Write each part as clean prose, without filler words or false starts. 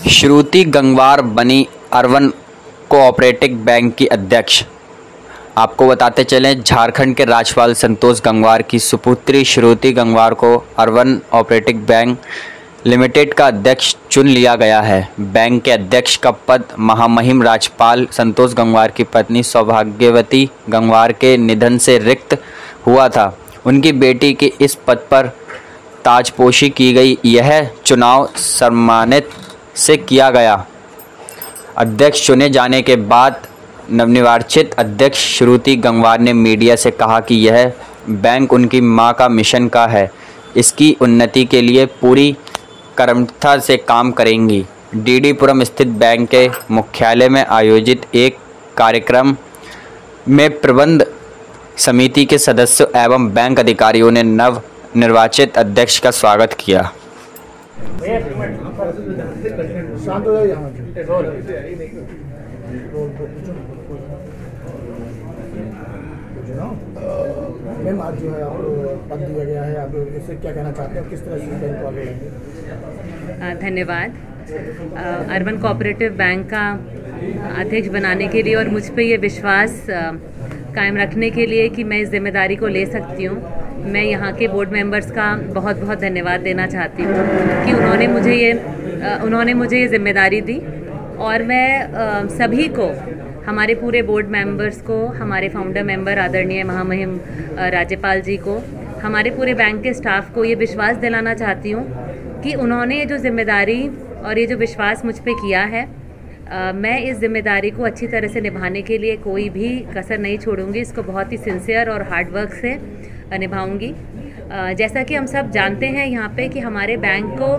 श्रुति गंगवार बनी urban cooperative bank की अध्यक्ष। आपको बताते चलें, झारखंड के राज्यपाल संतोष गंगवार की सुपुत्री श्रुति गंगवार को अर्बन कोऑपरेटिव बैंक लिमिटेड का अध्यक्ष चुन लिया गया है। बैंक के अध्यक्ष का पद महामहिम राज्यपाल संतोष गंगवार की पत्नी सौभाग्यवती गंगवार के निधन से रिक्त हुआ था। उनकी बेटी के इस पद पर ताजपोशी की गई। यह चुनाव सम्मानित से किया गया। अध्यक्ष चुने जाने के बाद नवनिर्वाचित अध्यक्ष श्रुति गंगवार ने मीडिया से कहा कि यह बैंक उनकी मां का मिशन का है। इसकी उन्नति के लिए पूरी कर्मठता से काम करेंगी। डीडीपुरम स्थित बैंक के मुख्यालय में आयोजित एक कार्यक्रम में प्रबंध समिति के सदस्यों एवं बैंक अधिकारियों ने नव निर्वाचित अध्यक्ष का स्वागत किया। मैम, आज जो है आपको पद दिया गया है, आप इससे क्या कहना चाहते हैं, किस तरह से बैंक को आगे बढ़ाएंगे? धन्यवाद। अर्बन कोऑपरेटिव बैंक का अध्यक्ष बनाने के लिए और मुझ पे ये विश्वास कायम रखने के लिए कि मैं इस जिम्मेदारी को ले सकती हूँ, मैं यहाँ के बोर्ड मेंबर्स का बहुत बहुत धन्यवाद देना चाहती हूँ कि उन्होंने मुझे ये जिम्मेदारी दी। और मैं सभी को, हमारे पूरे बोर्ड मेंबर्स को, हमारे फाउंडर मेंबर आदरणीय महामहिम राज्यपाल जी को, हमारे पूरे बैंक के स्टाफ को ये विश्वास दिलाना चाहती हूँ कि उन्होंने ये जो जिम्मेदारी और ये जो विश्वास मुझ पे किया है, मैं इस जिम्मेदारी को अच्छी तरह से निभाने के लिए कोई भी कसर नहीं छोड़ूंगी। इसको बहुत ही सिंसियर और हार्ड वर्क से निभाऊंगी। जैसा कि हम सब जानते हैं यहाँ पे कि हमारे बैंक को,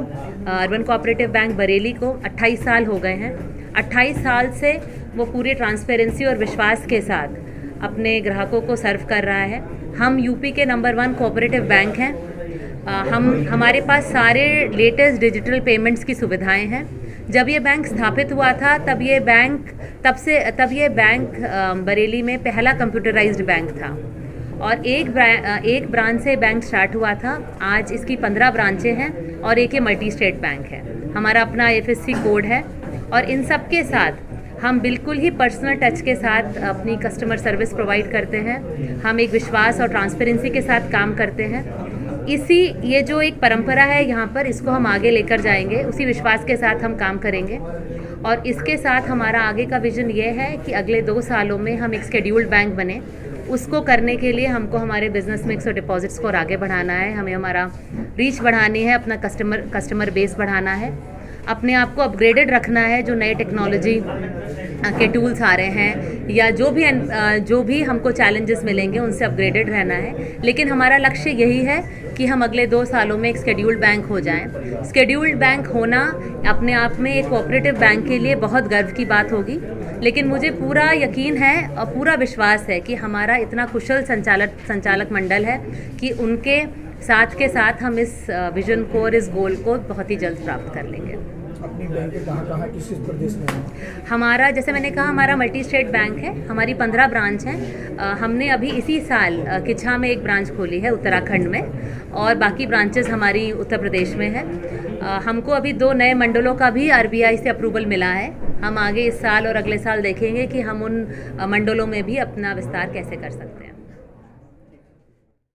अर्बन कोऑपरेटिव बैंक बरेली को 28 साल हो गए हैं। 28 साल से वो पूरे ट्रांसपेरेंसी और विश्वास के साथ अपने ग्राहकों को सर्व कर रहा है। हम यूपी के नंबर 1 कोऑपरेटिव बैंक हैं। हमारे पास सारे लेटेस्ट डिजिटल पेमेंट्स की सुविधाएं हैं। जब ये बैंक स्थापित हुआ था तब ये बैंक बरेली में पहला कंप्यूटराइज्ड बैंक था और एक ब्रांच से बैंक स्टार्ट हुआ था। आज इसकी 15 ब्रांचें हैं और एक ये मल्टी स्टेट बैंक है। हमारा अपना IFSC कोड है और इन सब के साथ हम बिल्कुल ही पर्सनल टच के साथ अपनी कस्टमर सर्विस प्रोवाइड करते हैं। हम एक विश्वास और ट्रांसपेरेंसी के साथ काम करते हैं। ये जो एक परंपरा है यहाँ पर, इसको हम आगे लेकर जाएंगे। उसी विश्वास के साथ हम काम करेंगे और इसके साथ हमारा आगे का विजन ये है कि अगले 2 सालों में हम एक शेड्यूल्ड बैंक बने। उसको करने के लिए हमको हमारे बिजनेस मिक्स और डिपॉजिट्स को आगे बढ़ाना है, हमें हमारा रीच बढ़ानी है, अपना कस्टमर बेस बढ़ाना है, अपने आप को अपग्रेडेड रखना है। जो नए टेक्नोलॉजी के टूल्स आ रहे हैं या जो भी हमको चैलेंजेस मिलेंगे उनसे अपग्रेडेड रहना है। लेकिन हमारा लक्ष्य यही है कि हम अगले 2 सालों में एक शेड्यूल्ड बैंक हो जाएं। शेड्यूल्ड बैंक होना अपने आप में एक कोऑपरेटिव बैंक के लिए बहुत गर्व की बात होगी। लेकिन मुझे पूरा यकीन है और पूरा विश्वास है कि हमारा इतना कुशल संचालक मंडल है कि उनके साथ के साथ हम इस विजन को और इस गोल को बहुत ही जल्द प्राप्त कर लेंगे। अपनी बैंक कहाँ किस प्रदेश में है? हमारा, जैसे मैंने कहा, हमारा मल्टी स्टेट बैंक है। हमारी 15 ब्रांच हैं। हमने अभी इसी साल किच्छा में एक ब्रांच खोली है उत्तराखंड में और बाकी ब्रांचेस हमारी उत्तर प्रदेश में है। हमको अभी 2 नए मंडलों का भी RBI से अप्रूवल मिला है। हम आगे इस साल और अगले साल देखेंगे कि हम उन मंडलों में भी अपना विस्तार कैसे कर सकते हैं।